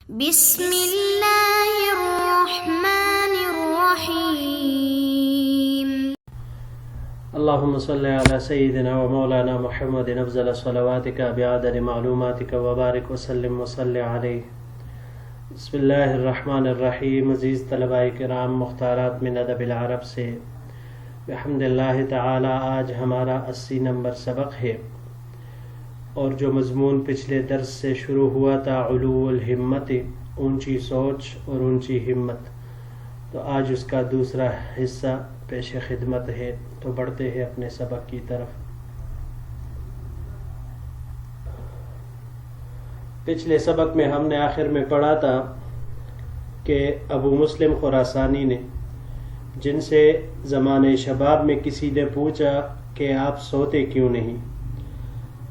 بسم اللہ الرحمن الرحیم۔ اللهم صل على سيدنا ومولانا محمد افضل صلواتك بعدد معلوماتك وبارك وسلم وصل عليه۔ بسم اللہ الرحمن الرحیم۔ عزیز طلباء کرام، مختارات من ادب العرب سے بحمد اللہ تعالی آج ہمارا 80 نمبر سبق ہے، اور جو مضمون پچھلے درس سے شروع ہوا تھا علو الہمت، اونچی سوچ اور اونچی ہمت، تو آج اس کا دوسرا حصہ پیش خدمت ہے۔ تو بڑھتے ہیں اپنے سبق کی طرف۔ پچھلے سبق میں ہم نے آخر میں پڑھا تھا کہ ابو مسلم خراسانی نے، جن سے زمانے شباب میں کسی نے پوچھا کہ آپ سوتے کیوں نہیں،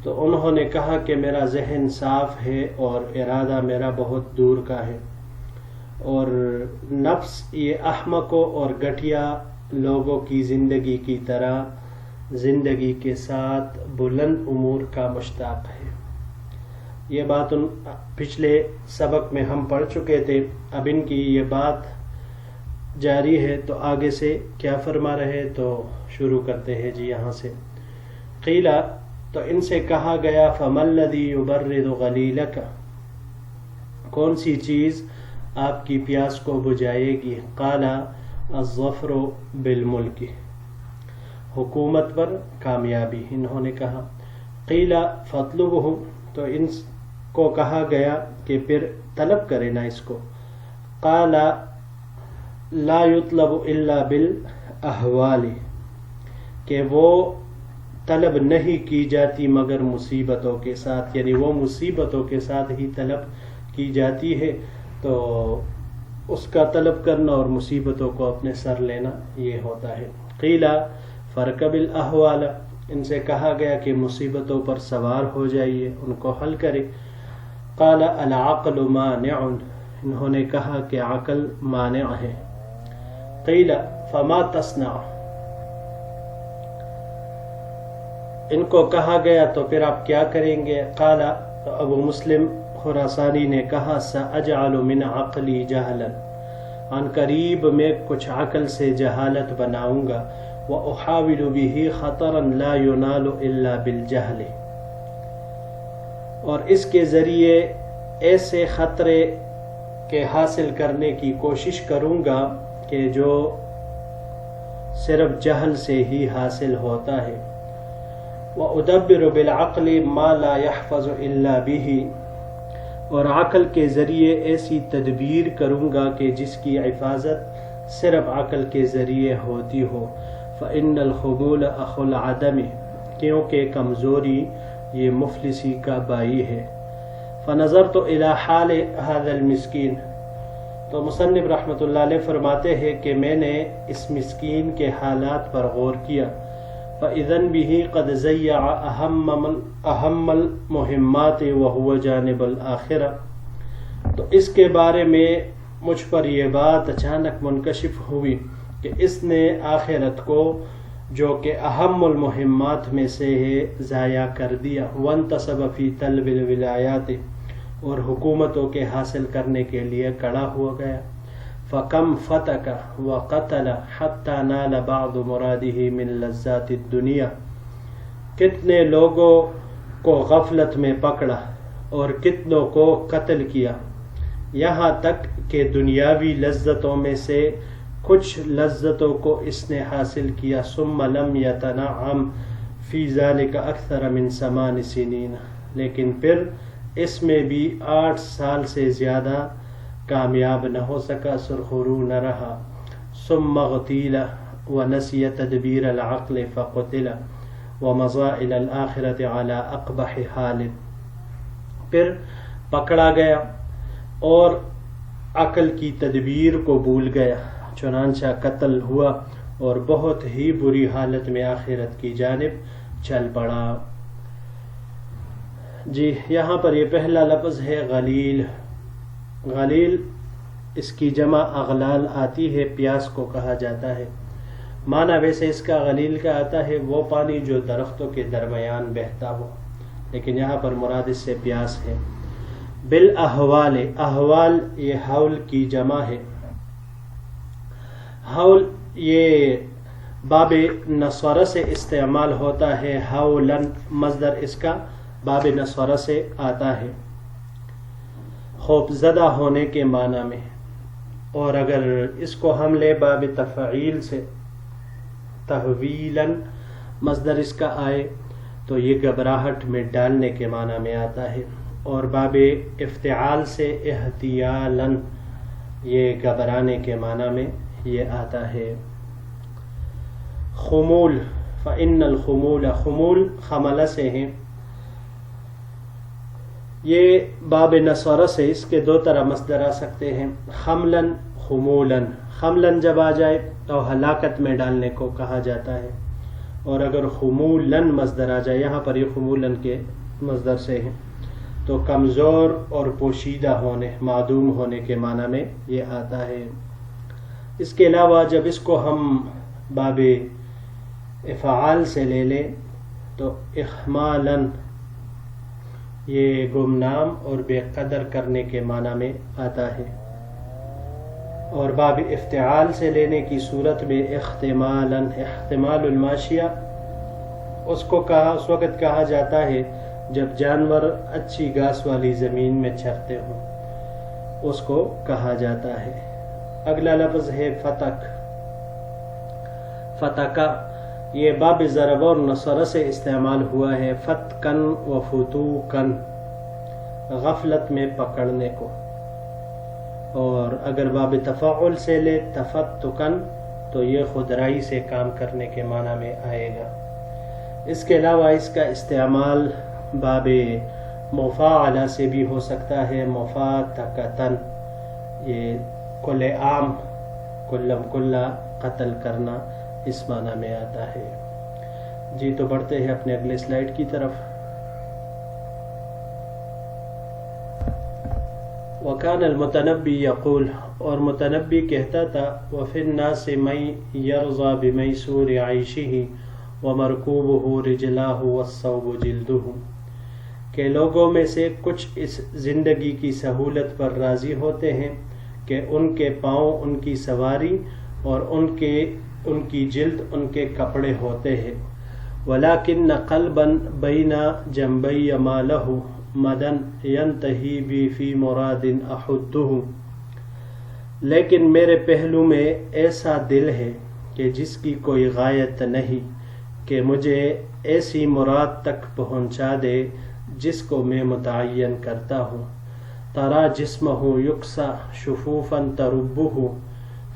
تو انہوں نے کہا کہ میرا ذہن صاف ہے اور ارادہ میرا بہت دور کا ہے، اور نفس یہ احمقوں اور گٹھیا لوگوں کی زندگی کی طرح زندگی کے ساتھ بلند امور کا مشتاق ہے۔ یہ بات پچھلے سبق میں ہم پڑھ چکے تھے، اب ان کی یہ بات جاری ہے۔ تو آگے سے کیا فرما رہے تو شروع کرتے ہیں جی یہاں سے۔ قیلا، تو ان سے کہا گیا، فَمَا الَّذِي يُبَرِّدُ غَلِيلَكَ، کون سی چیز آپ کی پیاس کو بجھائے گی؟ قَالَ الظَّفْرُ بِالْمُلْكِ، حکومت پر کامیابی، انہوں نے کہا۔ قِيلَ فَاطْلُبْهُ، تو ان کو کہا گیا کہ پھر طلب کرے نا اس کو۔ قَالَ لَا يُطْلَبُ إِلَّا بِالْأَحْوَالِ، کہ وہ طلب نہیں کی جاتی مگر مصیبتوں کے ساتھ، یعنی وہ مصیبتوں کے ساتھ ہی طلب کی جاتی ہے، تو اس کا طلب کرنا اور مصیبتوں کو اپنے سر لینا یہ ہوتا ہے۔ قیل فرکب الاحوال، ان سے کہا گیا کہ مصیبتوں پر سوار ہو جائیے، ان کو حل کرے۔ قال العقل مانع، انہوں نے کہا کہ عقل مانع ہے۔ قیل فما تصنع، ان کو کہا گیا تو پھر آپ کیا کریں گے؟ قال، ابو مسلم خراسانی نے کہا، سأجعل من عقلی جہلا، عن قریب میں کچھ عقل سے جہالت بناؤں گا، وأحاول به خطرا لا ينال الا بالجہل، اور اس کے ذریعے ایسے خطرے کے حاصل کرنے کی کوشش کروں گا کہ جو صرف جہل سے ہی حاصل ہوتا ہے۔ وأدبر بالعقل ما لا يحفظ الا به، اور عقل کے ذریعے ایسی تدبیر کروں گا کہ جس کی حفاظت صرف عقل کے ذریعے ہوتی ہو۔ فإن الخبول أخو العدم، کیونکہ کمزوری یہ مفلسی کا بھائی ہے۔ فنظرت إلى حال هذا المسکین، تو مصنف رحمۃ اللہ علیہ فرماتے ہیں کہ میں نے اس مسکین کے حالات پر غور کیا۔ فإذن به قد ضيع أهم المهمات وهو جانب الآخرة، تو اس کے بارے میں مجھ پر یہ بات اچانک منکشف ہوئی کہ اس نے آخرت کو، جو کہ اہم المہمات میں سے ہے، ضائع کر دیا۔ وانتصب فی طلب الولایات، اور حکومتوں کے حاصل کرنے کے لیے کڑا ہو گیا۔ فَكَمْ فَتَكَ وَقَتَلَ حَتَّى نَالَ بَعْضُ مُرَادِهِ مِنْ لَذَّاتِ الدُّنْيَا، کتنے لوگوں کو غفلت میں پکڑا اور کتنوں کو قتل کیا، یہاں تک کہ دنیاوی لذتوں میں سے کچھ لذتوں کو اس نے حاصل کیا۔ ثم لم يتنعم فی ذلك اکثر من 8 سنین، لیکن پھر اس میں بھی 8 سال سے زیادہ کامیاب نہ ہو سکا، سرخرو نہ رہا۔ ثم اغتیل ونسی تدبیر العقل فقتل ومضى الى الآخرة على اقبح حال، پھر پکڑا گیا اور عقل کی تدبیر کو بھول گیا، چنانچہ قتل ہوا اور بہت ہی بری حالت میں آخرت کی جانب چل پڑا۔ جی یہاں پر یہ پہلا لفظ ہے غلیل۔ غلیل اس کی جمع اغلال آتی ہے، پیاس کو کہا جاتا ہے۔ معنی ویسے اس کا غلیل کا آتا ہے وہ پانی جو درختوں کے درمیان بہتا ہو، لیکن یہاں پر مراد اس سے پیاس ہے۔ بالاحوال، احوال یہ حول کی جمع ہے. حول یہ باب نصرہ سے استعمال ہوتا ہے. حولن مصدر اس کا باب نصرہ سے آتا ہے خوف زدہ ہونے کے معنی میں. اور اگر اس کو ہم لے باب تفعیل سے، تحویلاً مصدر اس کا آئے تو یہ گھبراہٹ میں ڈالنے کے معنی میں آتا ہے. اور باب افتعال سے احتیالاً یہ گھبرانے کے معنی میں یہ آتا ہے. خمول، فإن الخمول، خمول خملہ سے ہیں. یہ باب نصرہ سے اس کے دو طرح مصدر آ سکتے ہیں، خملن خمولن. خملن جب آ جائے تو ہلاکت میں ڈالنے کو کہا جاتا ہے، اور اگر خمولن مصدر آ جائے، یہاں پر یہ خمولن کے مصدر سے ہیں، تو کمزور اور پوشیدہ ہونے، معدوم ہونے کے معنی میں یہ آتا ہے. اس کے علاوہ جب اس کو ہم باب افعال سے لے لیں تو اخمالاً یہ گمنام اور بے قدر کرنے کے معنی میں آتا ہے. اور باب افتعال سے لینے کی صورت میں احتمالاً، احتمال الماشیہ اس وقت کہا جاتا ہے جب جانور اچھی گھاس والی زمین میں چرتے ہوں، اس کو کہا جاتا ہے. اگلا لفظ ہے فتک. فتکا یہ باب ضرب اور نصرہ سے استعمال ہوا ہے. فتکن و فتوکن، غفلت میں پکڑنے کو. اور اگر باب تفاعل سے لے تفتکن تو یہ خودرائی سے کام کرنے کے معنی میں آئے گا. اس کے علاوہ اس کا استعمال باب مفاعلہ سے بھی ہو سکتا ہے. مفاتکتن یہ کل عام، کلم کلہ قتل کرنا، اس معنی میں آتا ہے. جی تو بڑھتے ہیں اپنے اگلے سلائیڈ کی طرف. وکان المتنبی یقول، اور متنبی کہتا تھا، وفی الناس من یرضى بمیسور عیشہ ومرکوبہ رجلاہ والصوب جلدہ، کہ لوگوں میں سے کچھ اس زندگی کی سہولت پر راضی ہوتے ہیں کہ ان کے پاؤں ان کی سواری اور ان کی جلد ان کے کپڑے ہوتے ہیں. ولیکن قلبا بین جنبی ما لہ مدن ینتہی بی فی مراد احدہ، لیکن میرے پہلو میں ایسا دل ہے کہ جس کی کوئی غایت نہیں، کہ مجھے ایسی مراد تک پہنچا دے جس کو میں متعین کرتا ہوں. ترا جسمہ یکسا شفوفا تربہ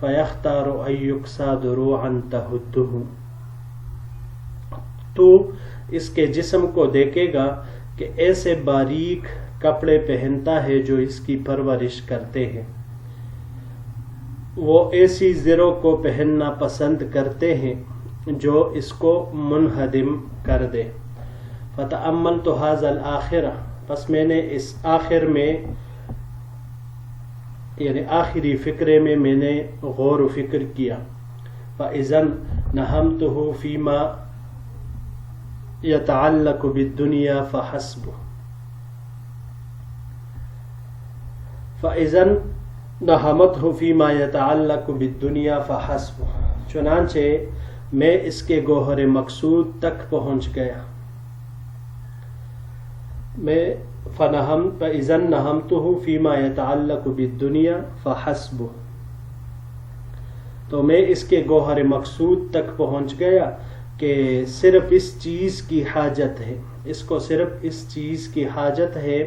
فیختار ان یکسا دروعا تہدہ، تو اس کے جسم کو دیکھے گا کہ ایسے باریک کپڑے پہنتا ہے جو اس کی پرورش کرتے ہیں. وہ ایسی زروں کو پہننا پسند کرتے ہیں جو اس کو منہدم کر دے. فتأملت هذا الآخرہ، پس میں نے اس آخر میں یعنی آخری فقرے میں نے غور و فکر کیا. فإذن نہمتہ فیما یتعلق بالدنیا فحسب. فإذن نہمتہ فیما یتعلق بالدنیا فحسب، چنانچہ میں اس کے گوہر مقصود تک پہنچ گیا. میں فإذن نہمتہ فیما یتعلق بالدنیا فحسب، تو میں اس کے گوہر مقصود تک پہنچ گیا کہ صرف اس چیز کی حاجت ہے، اس کو صرف اس چیز کی حاجت ہے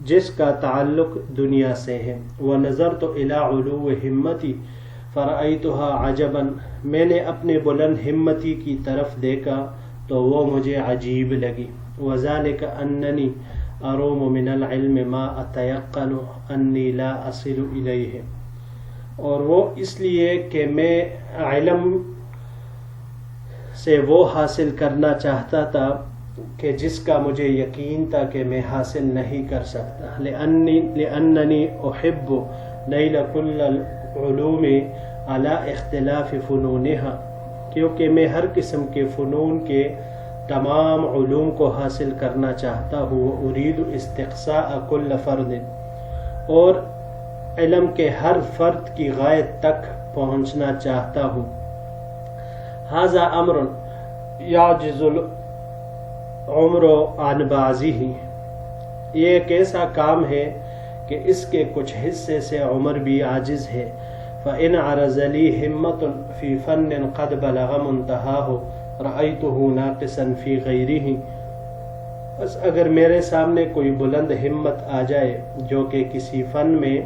جس کا تعلق دنیا سے ہے. وَنَظَرْتُ إِلَىٰ عُلُوِّ ہمتی فَرَأَيْتُهَا عَجَبًا، میں نے اپنے بلند ہمتی کی طرف دیکھا تو وہ مجھے عجیب لگی. وَذَلِكَ أَنَّنِي أَرُومُ مِنَ الْعِلْمِ مَا أَتَيَقَّنُ أَنِّي لَا أَصِلُ إِلَيْهِ، اور وہ اس لیے کہ میں علم سے وہ حاصل کرنا چاہتا تھا کہ جس کا مجھے یقین تھا کہ میں حاصل نہیں کر سکتا. لأننی احب نیل کل العلوم علی اختلاف فنونها، کیونکہ میں ہر قسم کے فنون کے تمام علوم کو حاصل کرنا چاہتا ہوں، ارید استقصاء کل فرد، اور علم کے ہر فرد کی غایت تک پہنچنا چاہتا ہوں. ھذا امر یعجز العمر عن بعضہ، یہ ایک ایسا کام ہے کہ اس کے کچھ حصے سے عمر بھی عاجز ہے. فإن عرض لي همة في فن قد بلغ منتهاه رأيته ناقصا في غيره، بس اگر میرے سامنے کوئی بلند ہمت آ جائے جو کہ کسی فن میں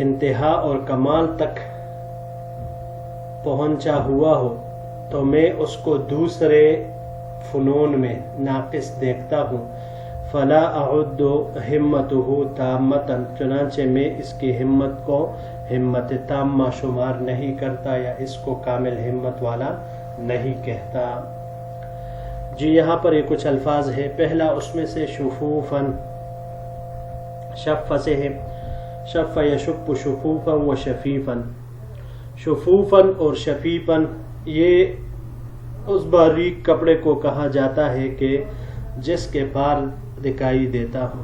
انتہا اور کمال تک پہنچا ہوا ہو تو میں اس کو دوسرے فنون میں ناقص دیکھتا ہوں. فلا اعد ہمته تامتا، چنانچہ میں اس کی ہمت کو ہمت تامہ شمار نہیں کرتا یا اس کو کامل ہمت والا نہیں کہتا. جی یہاں پر یہ کچھ الفاظ ہے. پہلا اس میں سے شفوفاً، شف سے ہے، شف یشف شفوفاً و شفیفاً. شفوفاً اور شفیفاً یہ اس باریک کپڑے کو کہا جاتا ہے کہ جس کے پار دکھائی دیتا ہو.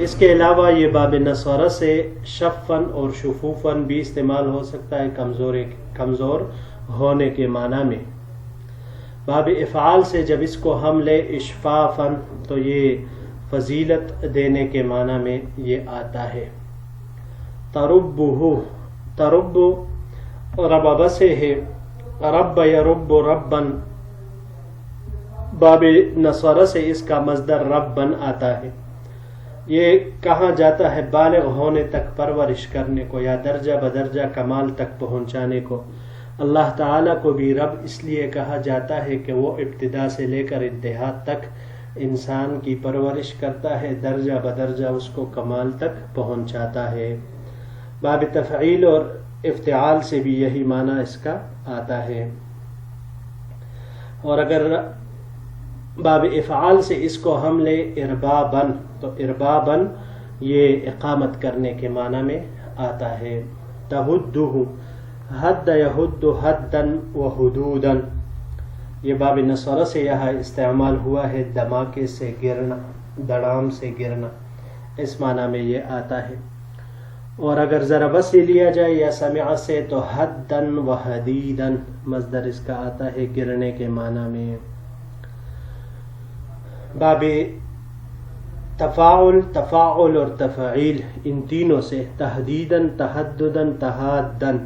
اس کے علاوہ یہ باب نصارہ سے شفن اور شفوفن بھی استعمال ہو سکتا ہے کمزور ہونے کے معنی میں. باب افعال سے جب اس کو ہم لے اشفافن تو یہ فضیلت دینے کے معنی میں یہ آتا ہے. تربہ، ترب ربب سے ہے، رب یرب ربن. باب نصارہ سے اس کا مصدر ربن آتا ہے. یہ کہا جاتا ہے بالغ ہونے تک پرورش کرنے کو یا درجہ بدرجہ کمال تک پہنچانے کو. اللہ تعالیٰ کو بھی رب اس لیے کہا جاتا ہے کہ وہ ابتدا سے لے کر انتہا تک انسان کی پرورش کرتا ہے، درجہ بدرجہ اس کو کمال تک پہنچاتا ہے. باب تفعیل اور افتعال سے بھی یہی معنی اس کا آتا ہے. اور اگر باب افعال سے اس کو ہم لے اربابن تو اربابن یہ اقامت کرنے کے معنی میں آتا ہے. تہدہ، حد یہد حدن و حدودن، یہ باب نصارہ سے یہاں استعمال ہوا ہے دھماکے سے گرنا، دڑام سے گرنا، اس معنی میں یہ آتا ہے. اور اگر ضرب سے لیا جائے یا سمع سے تو حدن و حدیدن مصدر اس کا آتا ہے گرنے کے معنی میں. باب تفاعل، تفاعل اور تفعیل ان تینوں سے تحدیدن، تحددن، تحادن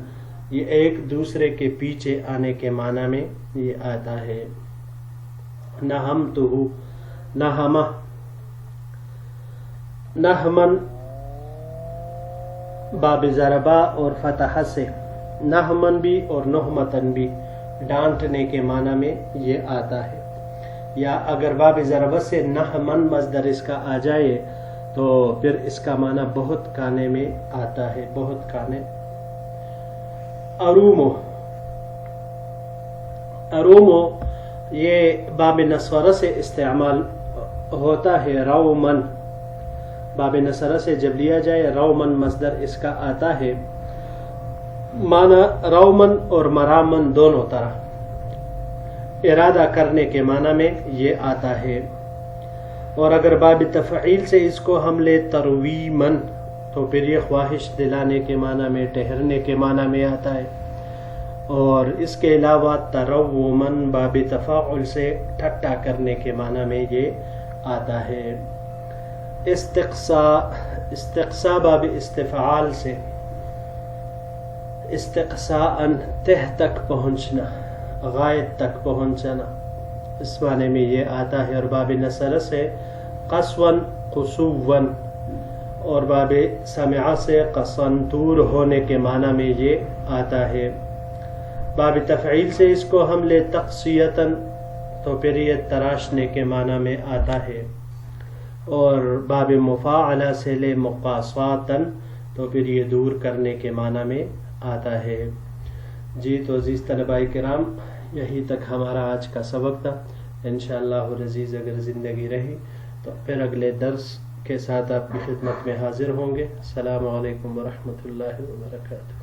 یہ ایک دوسرے کے پیچھے آنے کے معنی میں یہ آتا ہے. نہمتہ، نہمہ، نہمن باب ضربہ اور فتح سے، نہمن بھی اور نہمتن بھی ڈانٹنے کے معنی میں یہ آتا ہے. یا اگر باب ضربت سے نہمن مصدر اس کا آ جائے تو پھر اس کا معنی بہت کانے میں آتا ہے، بہت کانے. ارومو، ارومو یہ باب نصارہ سے استعمال ہوتا ہے رومن. باب نصارہ سے جب لیا جائے رومن مصدر اس کا آتا ہے، معنی رومن اور مرامن دونوں طرح ارادہ کرنے کے معنی میں یہ آتا ہے. اور اگر باب تفعیل سے اس کو ہم لے ترویمن تو پھر یہ خواہش دلانے کے معنی میں، ٹہرنے کے معنی میں آتا ہے. اور اس کے علاوہ ترومن باب تفاعل سے ٹھٹا کرنے کے معنی میں یہ آتا ہے. استقصاء، استقصاء باب استفعال سے استقصاءً تہ تک پہنچنا، غایت تک پہنچنا، اس معنی میں یہ آتا ہے. اور باب نصر سے قصواً، قصواً، اور باب سمع سے قصنطور ہونے کے معنی میں یہ آتا ہے. باب تفعیل سے اس کو ہم لے تقصیتاً تو پھر یہ تراشنے کے معنی میں آتا ہے. اور باب مفاعلہ سے لے مقاصاتاً تو پھر یہ دور کرنے کے معنی میں آتا ہے. جی تو عزیز طلباء کرام، یہی تک ہمارا آج کا سبق تھا. انشاءاللہ العزیز اگر زندگی رہی تو پھر اگلے درس کے ساتھ آپ کی خدمت میں حاضر ہوں گے. السلام علیکم ورحمۃ اللہ وبرکاتہ.